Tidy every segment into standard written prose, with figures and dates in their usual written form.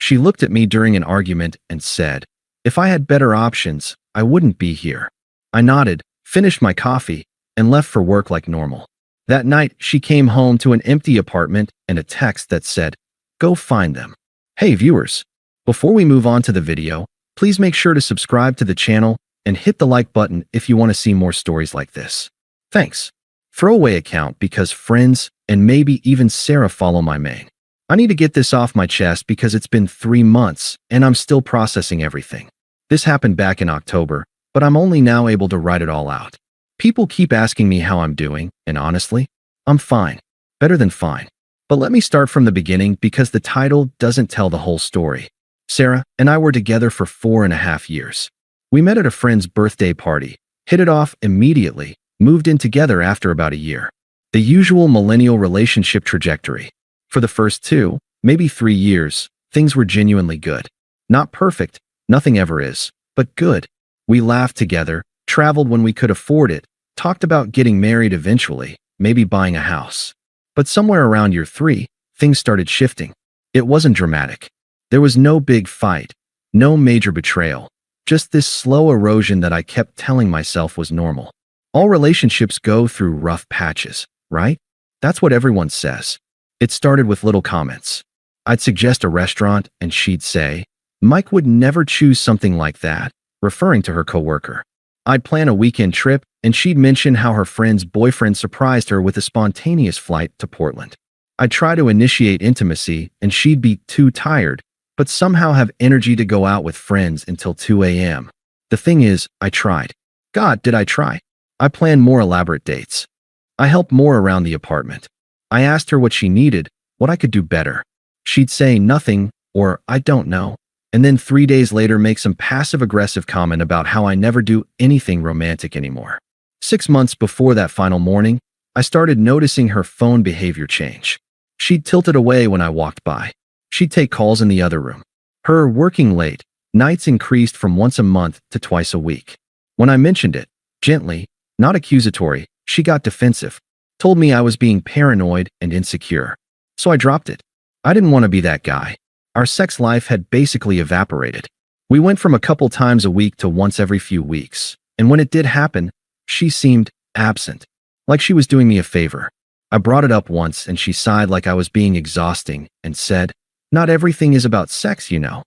She looked at me during an argument and said, "If I had better options, I wouldn't be here." I nodded, finished my coffee, and left for work like normal. That night, she came home to an empty apartment and a text that said, "Go find them." Hey viewers, before we move on to the video, please make sure to subscribe to the channel and hit the like button if you want to see more stories like this. Thanks. Throwaway account because friends and maybe even Sarah follow my main. I need to get this off my chest because it's been 3 months and I'm still processing everything. This happened back in October, but I'm only now able to write it all out. People keep asking me how I'm doing, and honestly, I'm fine. Better than fine. But let me start from the beginning because the title doesn't tell the whole story. Sarah and I were together for 4.5 years. We met at a friend's birthday party, hit it off immediately, moved in together after about a year. The usual millennial relationship trajectory. For the first 2, maybe 3 years, things were genuinely good. Not perfect, nothing ever is, but good. We laughed together, traveled when we could afford it, talked about getting married eventually, maybe buying a house. But somewhere around year 3, things started shifting. It wasn't dramatic. There was no big fight, no major betrayal, just this slow erosion that I kept telling myself was normal. All relationships go through rough patches, right? That's what everyone says. It started with little comments. I'd suggest a restaurant and she'd say, "Mike would never choose something like that," referring to her coworker. I'd plan a weekend trip and she'd mention how her friend's boyfriend surprised her with a spontaneous flight to Portland. I'd try to initiate intimacy and she'd be too tired, but somehow have energy to go out with friends until 2 a.m. The thing is, I tried. God, did I try. I planned more elaborate dates. I helped more around the apartment. I asked her what she needed, what I could do better. She'd say nothing or I don't know, and then 3 days later make some passive-aggressive comment about how I never do anything romantic anymore. 6 months before that final morning, I started noticing her phone behavior change. She'd tilt it away when I walked by. She'd take calls in the other room. Her working late nights increased from once a month to twice a week. When I mentioned it, gently, not accusatory, she got defensive, told me I was being paranoid and insecure. So I dropped it. I didn't want to be that guy. Our sex life had basically evaporated. We went from a couple times a week to once every few weeks, and when it did happen, she seemed absent, like she was doing me a favor. I brought it up once and she sighed like I was being exhausting and said, "Not everything is about sex, you know."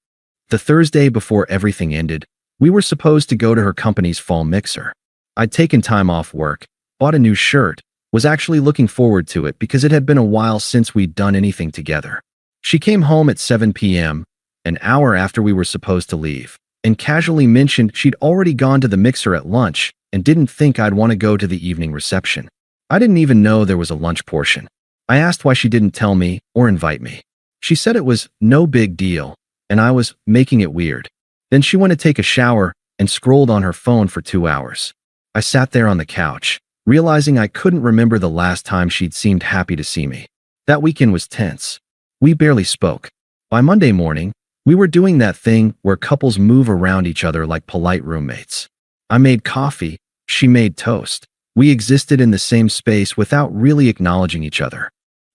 The Thursday before everything ended, we were supposed to go to her company's fall mixer. I'd taken time off work, bought a new shirt, was actually looking forward to it because it had been a while since we'd done anything together. She came home at 7 p.m., an hour after we were supposed to leave, and casually mentioned she'd already gone to the mixer at lunch and didn't think I'd want to go to the evening reception. I didn't even know there was a lunch portion. I asked why she didn't tell me or invite me. She said it was no big deal, and I was making it weird. Then she went to take a shower and scrolled on her phone for 2 hours. I sat there on the couch, realizing I couldn't remember the last time she'd seemed happy to see me. That weekend was tense. We barely spoke. By Monday morning, we were doing that thing where couples move around each other like polite roommates. I made coffee, she made toast. We existed in the same space without really acknowledging each other.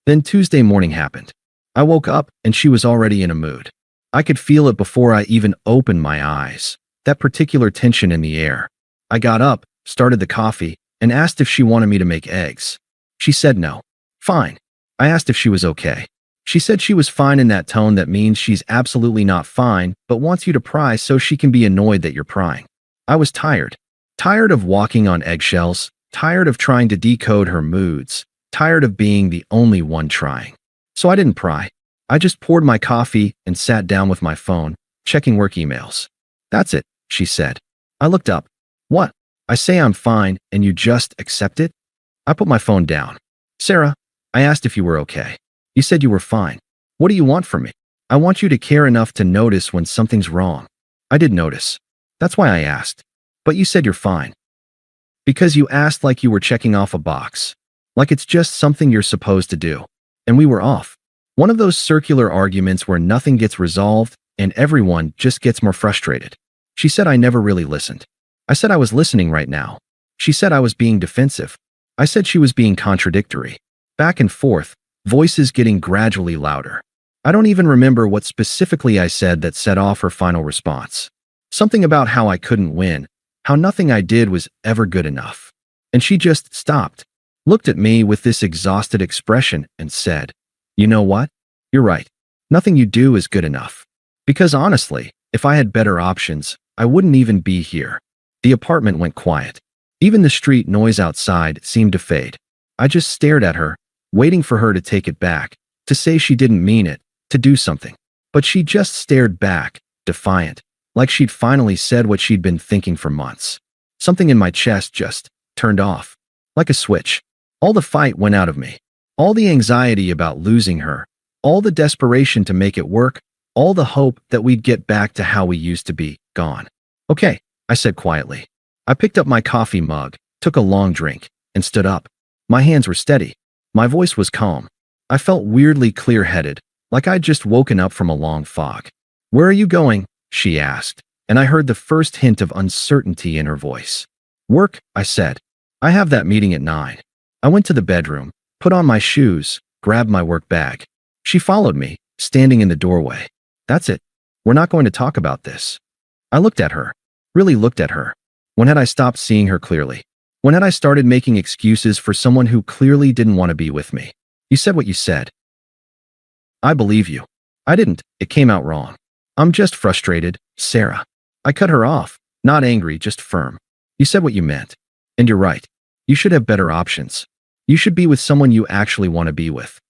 Then Tuesday morning happened. I woke up and she was already in a mood. I could feel it before I even opened my eyes, that particular tension in the air. I got up, started the coffee, and asked if she wanted me to make eggs. She said no. Fine. I asked if she was okay. She said she was fine in that tone that means she's absolutely not fine, but wants you to pry so she can be annoyed that you're prying. I was tired. Tired of walking on eggshells, tired of trying to decode her moods, tired of being the only one trying. So I didn't pry. I just poured my coffee and sat down with my phone, checking work emails. "That's it," she said. I looked up. "What?" "I say I'm fine and you just accept it?" I put my phone down. "Sarah, I asked if you were okay. You said you were fine. What do you want from me?" "I want you to care enough to notice when something's wrong." "I did notice. That's why I asked." "But you said you're fine." "Because you asked like you were checking off a box. Like it's just something you're supposed to do." And we were off. One of those circular arguments where nothing gets resolved and everyone just gets more frustrated. She said I never really listened. I said I was listening right now. She said I was being defensive. I said she was being contradictory. Back and forth, voices getting gradually louder. I don't even remember what specifically I said that set off her final response. Something about how I couldn't win, how nothing I did was ever good enough. And she just stopped, looked at me with this exhausted expression and said, "You know what? You're right. Nothing you do is good enough. Because honestly, if I had better options, I wouldn't even be here." The apartment went quiet. Even the street noise outside seemed to fade. I just stared at her, waiting for her to take it back, to say she didn't mean it, to do something. But she just stared back, defiant, like she'd finally said what she'd been thinking for months. Something in my chest just turned off, like a switch. All the fight went out of me. All the anxiety about losing her, all the desperation to make it work, all the hope that we'd get back to how we used to be, gone. "Okay," I said quietly. I picked up my coffee mug, took a long drink, and stood up. My hands were steady. My voice was calm. I felt weirdly clear-headed, like I'd just woken up from a long fog. "Where are you going?" she asked, and I heard the first hint of uncertainty in her voice. "Work," I said. "I have that meeting at 9. I went to the bedroom, put on my shoes, grabbed my work bag. She followed me, standing in the doorway. "That's it. We're not going to talk about this." I looked at her, really looked at her. When had I stopped seeing her clearly? When had I started making excuses for someone who clearly didn't want to be with me? "You said what you said." "I believe you." "I didn't. It came out wrong." "I'm just frustrated, Sarah." I cut her off, not angry, just firm. "You said what you meant. And you're right. You should have better options. You should be with someone you actually want to be with.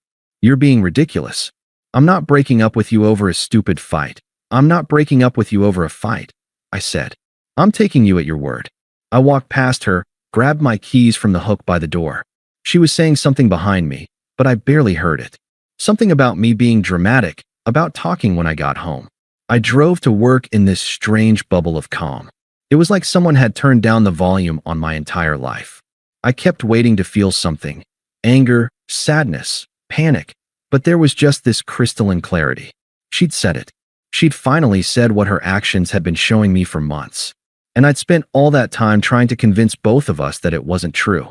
You're being ridiculous. I'm not breaking up with you over a stupid fight. I'm not breaking up with you over a fight," I said. "I'm taking you at your word." I walked past her, grabbed my keys from the hook by the door. She was saying something behind me, but I barely heard it. Something about me being dramatic, about talking when I got home. I drove to work in this strange bubble of calm. It was like someone had turned down the volume on my entire life. I kept waiting to feel something. Anger, sadness, panic. But there was just this crystalline clarity. She'd said it. She'd finally said what her actions had been showing me for months. And I'd spent all that time trying to convince both of us that it wasn't true.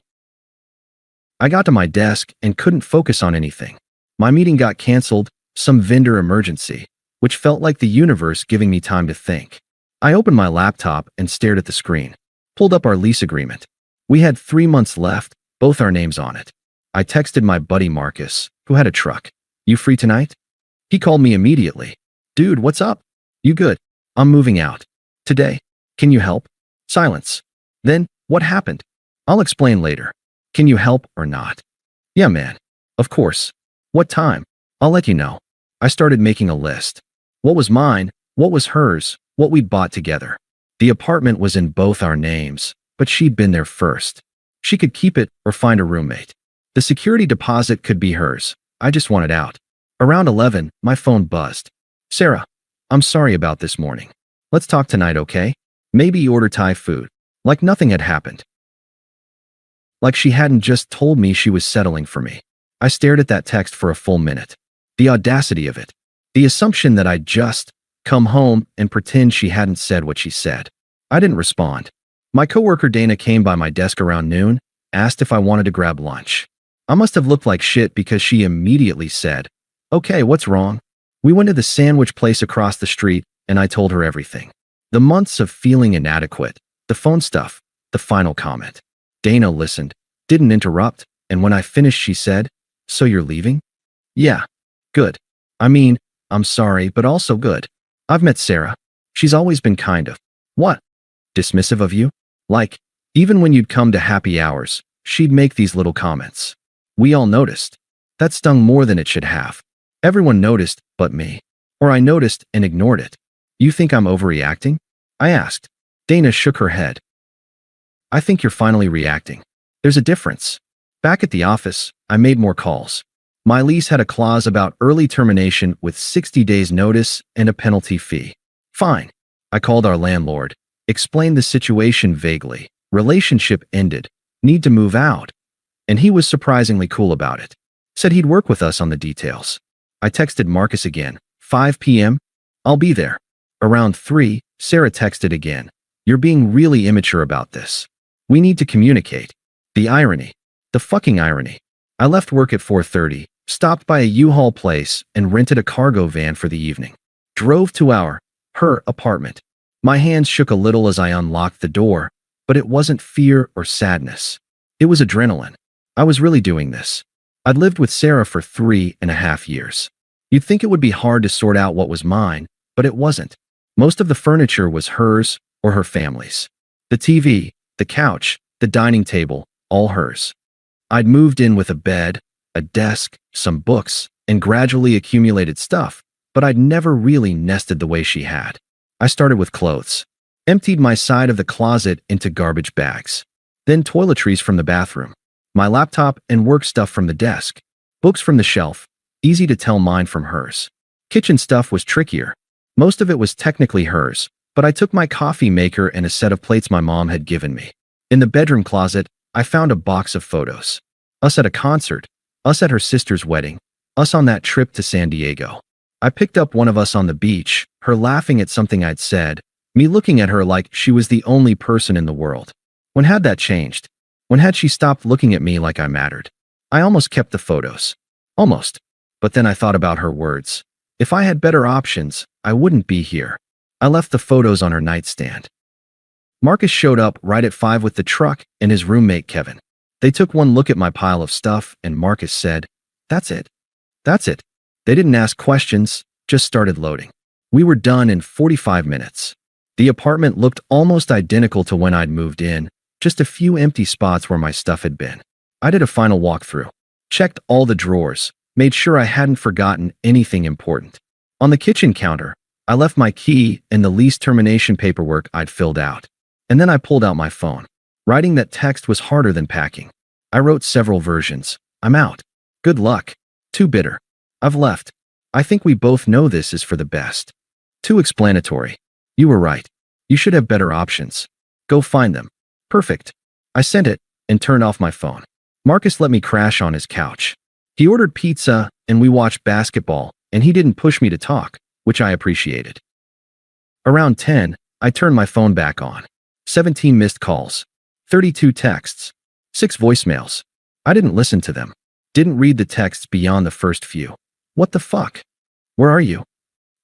I got to my desk and couldn't focus on anything. My meeting got canceled, some vendor emergency, which felt like the universe giving me time to think. I opened my laptop and stared at the screen. Pulled up our lease agreement. We had 3 months left, both our names on it. I texted my buddy Marcus, who had a truck. "You free tonight?" He called me immediately. "Dude, what's up?" "You good? I'm moving out. Today. Can you help?" Silence. Then, "What happened?" "I'll explain later." "Can you help or not?" "Yeah, man. Of course." "What time?" "I'll let you know." I started making a list. What was mine, what was hers, what we'd bought together. The apartment was in both our names, but she'd been there first. She could keep it or find a roommate. The security deposit could be hers. I just wanted out. Around 11, my phone buzzed. "Sarah, I'm sorry about this morning. Let's talk tonight, okay? Maybe order Thai food." Like nothing had happened. Like she hadn't just told me she was settling for me. I stared at that text for a full minute. The audacity of it. The assumption that I'd just come home and pretend she hadn't said what she said. I didn't respond. My coworker Dana came by my desk around noon, asked if I wanted to grab lunch. I must have looked like shit because she immediately said, "Okay, what's wrong?" We went to the sandwich place across the street, and I told her everything. The months of feeling inadequate, the phone stuff, the final comment. Dana listened, didn't interrupt, and when I finished she said, "So you're leaving?" "Yeah. Good. I mean, I'm sorry, but also good. I've met Sarah. She's always been kind of, what? Dismissive of you? Like, even when you'd come to happy hours, she'd make these little comments. We all noticed. That stung more than it should have. Everyone noticed but me. Or I noticed and ignored it. You think I'm overreacting?" I asked. Dana shook her head. "I think you're finally reacting. There's a difference. Back at the office, I made more calls. My lease had a clause about early termination with 60 days notice and a penalty fee. Fine. I called our landlord, explained the situation vaguely. Relationship ended. Need to move out. And he was surprisingly cool about it. Said he'd work with us on the details. I texted Marcus again. 5 p.m. I'll be there. Around 3, Sarah texted again. You're being really immature about this. We need to communicate. The irony. The fucking irony. I left work at 4:30, stopped by a U-Haul place and rented a cargo van for the evening. Drove to her apartment. My hands shook a little as I unlocked the door, but it wasn't fear or sadness. It was adrenaline. I was really doing this. I'd lived with Sarah for 3.5 years. You'd think it would be hard to sort out what was mine, but it wasn't. Most of the furniture was hers or her family's. The TV, the couch, the dining table, all hers. I'd moved in with a bed, a desk, some books, and gradually accumulated stuff, but I'd never really nested the way she had. I started with clothes. Emptied my side of the closet into garbage bags. Then toiletries from the bathroom. My laptop and work stuff from the desk. Books from the shelf. Easy to tell mine from hers. Kitchen stuff was trickier. Most of it was technically hers, but I took my coffee maker and a set of plates my mom had given me. In the bedroom closet, I found a box of photos. Us at a concert. Us at her sister's wedding. Us on that trip to San Diego. I picked up one of us on the beach, her laughing at something I'd said, me looking at her like she was the only person in the world. When had that changed? When had she stopped looking at me like I mattered? I almost kept the photos. Almost. But then I thought about her words. If I had better options, I wouldn't be here. I left the photos on her nightstand. Marcus showed up right at 5 with the truck and his roommate Kevin. They took one look at my pile of stuff and Marcus said, "That's it. That's it." They didn't ask questions, just started loading. We were done in 45 minutes. The apartment looked almost identical to when I'd moved in, just a few empty spots where my stuff had been. I did a final walkthrough, checked all the drawers, made sure I hadn't forgotten anything important. On the kitchen counter, I left my key and the lease termination paperwork I'd filled out. And then I pulled out my phone. Writing that text was harder than packing. I wrote several versions. "I'm out. Good luck. Too bitter. I've left. I think we both know this is for the best. Too explanatory. You were right. You should have better options. Go find them. Perfect." I sent it and turned off my phone. Marcus let me crash on his couch. He ordered pizza and we watched basketball, and he didn't push me to talk, which I appreciated. Around 10, I turned my phone back on. 17 missed calls. 32 texts. 6 voicemails. I didn't listen to them. Didn't read the texts beyond the first few. What the fuck? Where are you?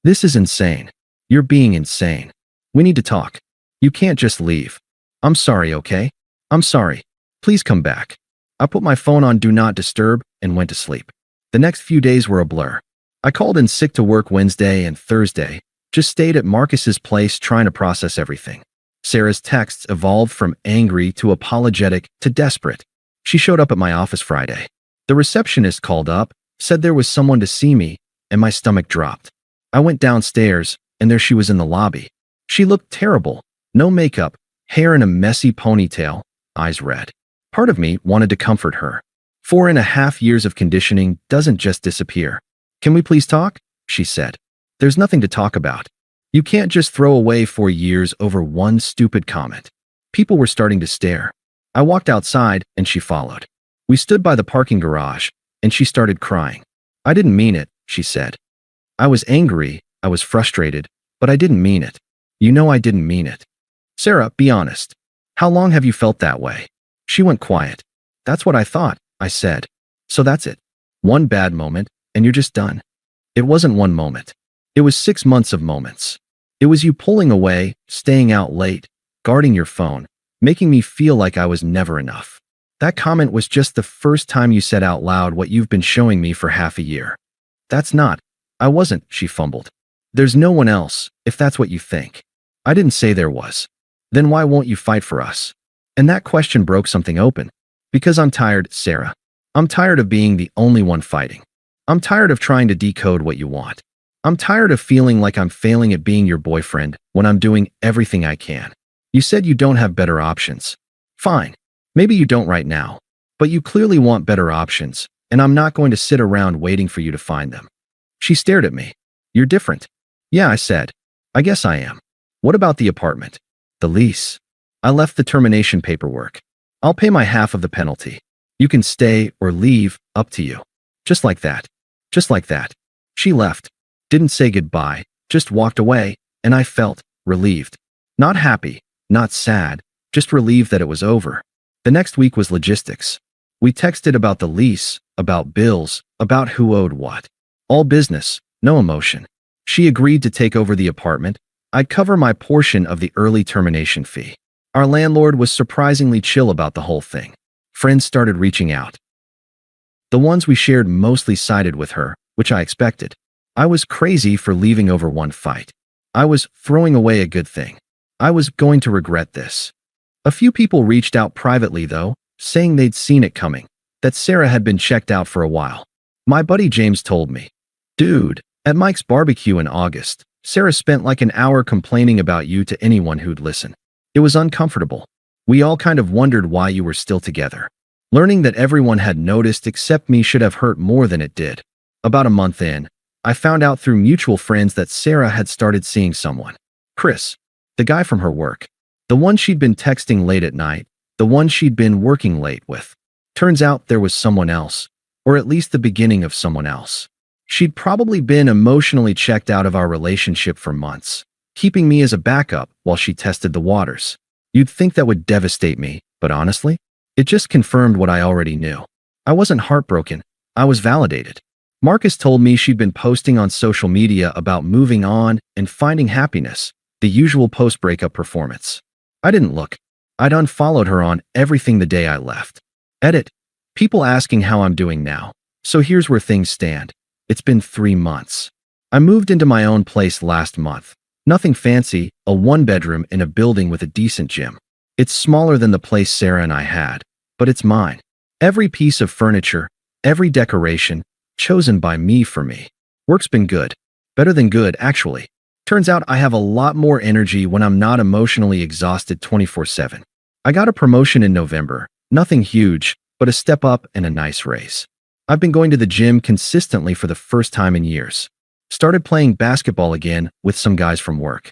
This is insane. You're being insane. We need to talk. You can't just leave. I'm sorry, okay? I'm sorry. Please come back. I put my phone on Do Not Disturb and went to sleep. The next few days were a blur. I called in sick to work Wednesday and Thursday, just stayed at Marcus's place trying to process everything. Sarah's texts evolved from angry to apologetic to desperate. She showed up at my office Friday. The receptionist called up, said there was someone to see me, and my stomach dropped. I went downstairs, and there she was in the lobby. She looked terrible. No makeup, hair in a messy ponytail, eyes red. Part of me wanted to comfort her. 4.5 years of conditioning doesn't just disappear. "Can we please talk?" she said. "There's nothing to talk about. You can't just throw away 4 years over one stupid comment." People were starting to stare. I walked outside, and she followed. We stood by the parking garage, and she started crying. "I didn't mean it," she said. I was angry, I was frustrated, but I didn't mean it. You know I didn't mean it. "Sarah, be honest. How long have you felt that way?" She went quiet. "That's what I thought," I said. "So that's it. One bad moment, and you're just done." It wasn't one moment. It was 6 months of moments. It was you pulling away, staying out late, guarding your phone, making me feel like I was never enough. That comment was just the first time you said out loud what you've been showing me for half a year. "That's not. I wasn't," she fumbled. "There's no one else, if that's what you think." I didn't say there was. "Then why won't you fight for us?" And that question broke something open. "Because I'm tired, Sarah. I'm tired of being the only one fighting. I'm tired of trying to decode what you want. I'm tired of feeling like I'm failing at being your boyfriend when I'm doing everything I can. You said you don't have better options. Fine. Maybe you don't right now. But you clearly want better options, and I'm not going to sit around waiting for you to find them." She stared at me. "You're different." "Yeah," I said. "I guess I am." "What about the apartment?" "The lease." "I left the termination paperwork. I'll pay my half of the penalty. You can stay or leave, up to you." Just like that. Just like that. She left. Didn't say goodbye, just walked away, and I felt relieved. Not happy, not sad, just relieved that it was over. The next week was logistics. We texted about the lease, about bills, about who owed what. All business, no emotion. She agreed to take over the apartment. I'd cover my portion of the early termination fee. Our landlord was surprisingly chill about the whole thing. Friends started reaching out. The ones we shared mostly sided with her, which I expected. I was crazy for leaving over one fight. I was throwing away a good thing. I was going to regret this. A few people reached out privately, though, saying they'd seen it coming, that Sarah had been checked out for a while. My buddy James told me, "Dude, at Mike's barbecue in August, Sarah spent like an hour complaining about you to anyone who'd listen. It was uncomfortable. We all kind of wondered why you were still together." Learning that everyone had noticed except me should have hurt more than it did. About a month in, I found out through mutual friends that Sarah had started seeing someone. Chris, the guy from her work. The one she'd been texting late at night, the one she'd been working late with. Turns out there was someone else, or at least the beginning of someone else. She'd probably been emotionally checked out of our relationship for months, keeping me as a backup while she tested the waters. You'd think that would devastate me, but honestly, it just confirmed what I already knew. I wasn't heartbroken, I was validated. Marcus told me she'd been posting on social media about moving on and finding happiness, the usual post-breakup performance. I didn't look. I'd unfollowed her on everything the day I left. Edit. People asking how I'm doing now. So here's where things stand. It's been 3 months. I moved into my own place last month. Nothing fancy, a 1-bedroom in a building with a decent gym. It's smaller than the place Sarah and I had, but it's mine. Every piece of furniture, every decoration, chosen by me for me. Work's been good. Better than good, actually. Turns out I have a lot more energy when I'm not emotionally exhausted 24/7. I got a promotion in November. Nothing huge, but a step up and a nice raise. I've been going to the gym consistently for the first time in years. Started playing basketball again with some guys from work.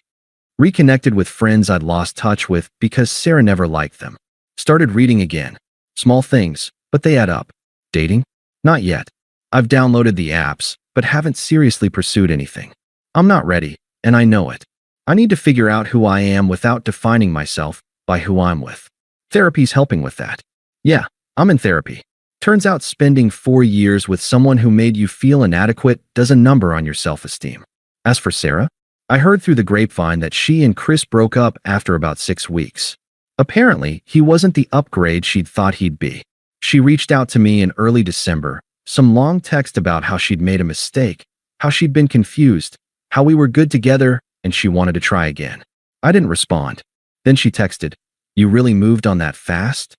Reconnected with friends I'd lost touch with because Sarah never liked them. Started reading again. Small things, but they add up. Dating? Not yet. I've downloaded the apps, but haven't seriously pursued anything. I'm not ready, and I know it. I need to figure out who I am without defining myself by who I'm with. Therapy's helping with that. Yeah, I'm in therapy. Turns out spending 4 years with someone who made you feel inadequate does a number on your self-esteem. As for Sarah, I heard through the grapevine that she and Chris broke up after about 6 weeks. Apparently, he wasn't the upgrade she'd thought he'd be. She reached out to me in early December, some long text about how she'd made a mistake, how she'd been confused, how we were good together, and she wanted to try again. I didn't respond. Then she texted, "You really moved on that fast?"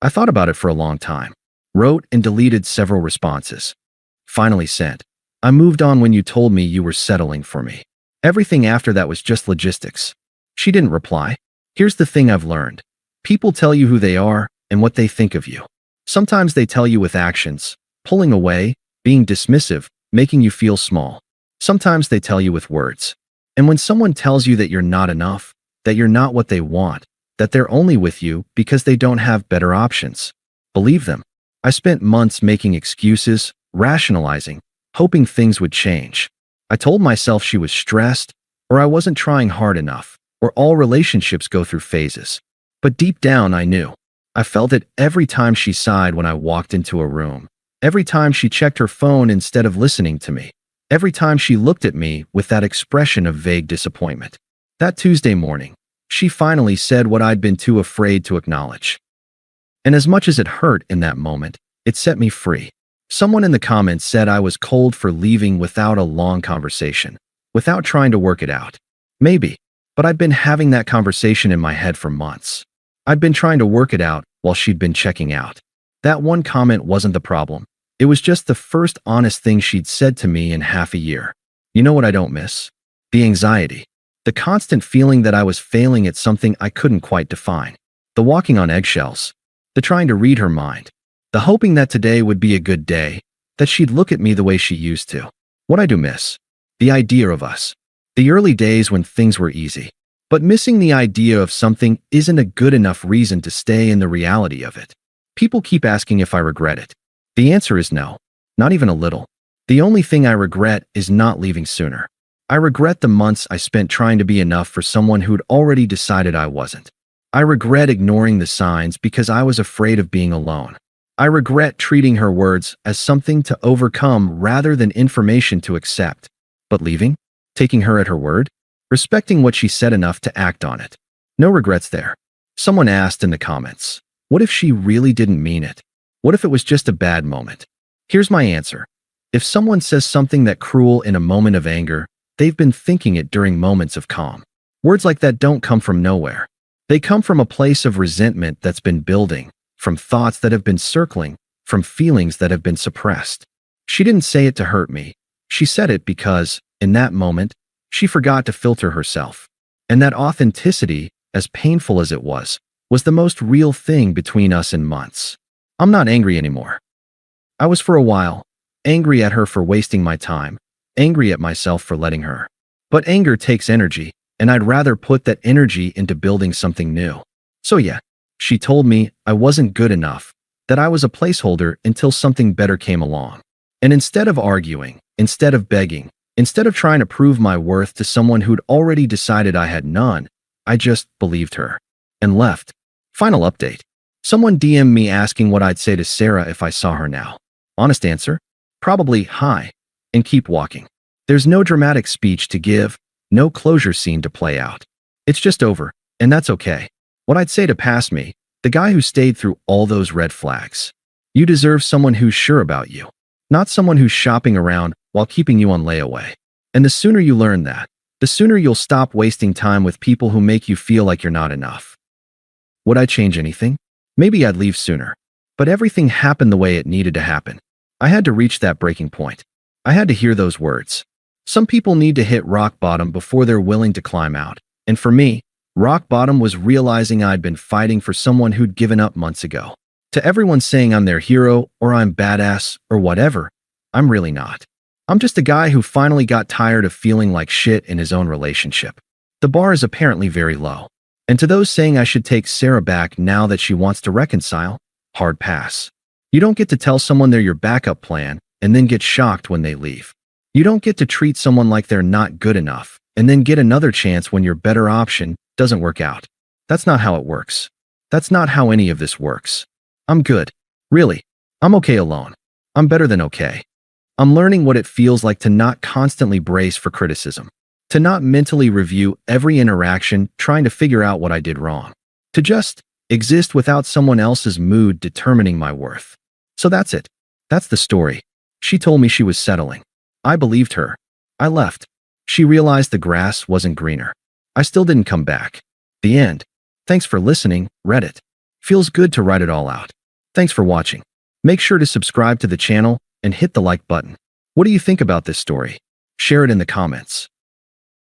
I thought about it for a long time. Wrote and deleted several responses. Finally sent, "I moved on when you told me you were settling for me. Everything after that was just logistics." She didn't reply. Here's the thing I've learned. People tell you who they are and what they think of you. Sometimes they tell you with actions, pulling away, being dismissive, making you feel small. Sometimes they tell you with words. And when someone tells you that you're not enough, that you're not what they want, that they're only with you because they don't have better options, believe them. I spent months making excuses, rationalizing, hoping things would change. I told myself she was stressed, or I wasn't trying hard enough, or all relationships go through phases. But deep down, I knew. I felt it every time she sighed when I walked into a room, every time she checked her phone instead of listening to me, every time she looked at me with that expression of vague disappointment. That Tuesday morning, she finally said what I'd been too afraid to acknowledge. And as much as it hurt in that moment, it set me free. Someone in the comments said I was cold for leaving without a long conversation, without trying to work it out. Maybe, but I'd been having that conversation in my head for months. I'd been trying to work it out while she'd been checking out. That one comment wasn't the problem. It was just the first honest thing she'd said to me in half a year. You know what I don't miss? The anxiety. The constant feeling that I was failing at something I couldn't quite define. The walking on eggshells. The trying to read her mind. The hoping that today would be a good day, that she'd look at me the way she used to. What I do miss? The idea of us. The early days when things were easy. But missing the idea of something isn't a good enough reason to stay in the reality of it. People keep asking if I regret it. The answer is no, not even a little. The only thing I regret is not leaving sooner. I regret the months I spent trying to be enough for someone who'd already decided I wasn't. I regret ignoring the signs because I was afraid of being alone. I regret treating her words as something to overcome rather than information to accept. But leaving? Taking her at her word? Respecting what she said enough to act on it. No regrets there. Someone asked in the comments, what if she really didn't mean it? What if it was just a bad moment? Here's my answer. If someone says something that cruel in a moment of anger, they've been thinking it during moments of calm. Words like that don't come from nowhere. They come from a place of resentment that's been building, from thoughts that have been circling, from feelings that have been suppressed. She didn't say it to hurt me. She said it because, in that moment, she forgot to filter herself. And that authenticity, as painful as it was the most real thing between us in months. I'm not angry anymore. I was for a while, angry at her for wasting my time, angry at myself for letting her. But anger takes energy, and I'd rather put that energy into building something new. So yeah, she told me I wasn't good enough, that I was a placeholder until something better came along. And instead of arguing, instead of begging, instead of trying to prove my worth to someone who'd already decided I had none, I just believed her and left. Final update. Someone DM'd me asking what I'd say to Sarah if I saw her now. Honest answer? Probably hi, and keep walking. There's no dramatic speech to give, no closure scene to play out. It's just over, and that's okay. What I'd say to past me, the guy who stayed through all those red flags. You deserve someone who's sure about you, not someone who's shopping around while keeping you on layaway. And the sooner you learn that, the sooner you'll stop wasting time with people who make you feel like you're not enough. Would I change anything? Maybe I'd leave sooner. But everything happened the way it needed to happen. I had to reach that breaking point. I had to hear those words. Some people need to hit rock bottom before they're willing to climb out. And for me, rock bottom was realizing I'd been fighting for someone who'd given up months ago. To everyone saying I'm their hero or I'm badass or whatever, I'm really not. I'm just a guy who finally got tired of feeling like shit in his own relationship. The bar is apparently very low. And to those saying I should take Sarah back now that she wants to reconcile, hard pass. You don't get to tell someone they're your backup plan and then get shocked when they leave. You don't get to treat someone like they're not good enough and then get another chance when your better option doesn't work out. That's not how it works. That's not how any of this works. I'm good. Really. I'm okay alone. I'm better than okay. I'm learning what it feels like to not constantly brace for criticism. To not mentally review every interaction trying to figure out what I did wrong. To just exist without someone else's mood determining my worth. So that's it. That's the story. She told me she was settling. I believed her. I left. She realized the grass wasn't greener. I still didn't come back. The end. Thanks for listening, Reddit. Feels good to write it all out. Thanks for watching. Make sure to subscribe to the channel and hit the like button. What do you think about this story? Share it in the comments.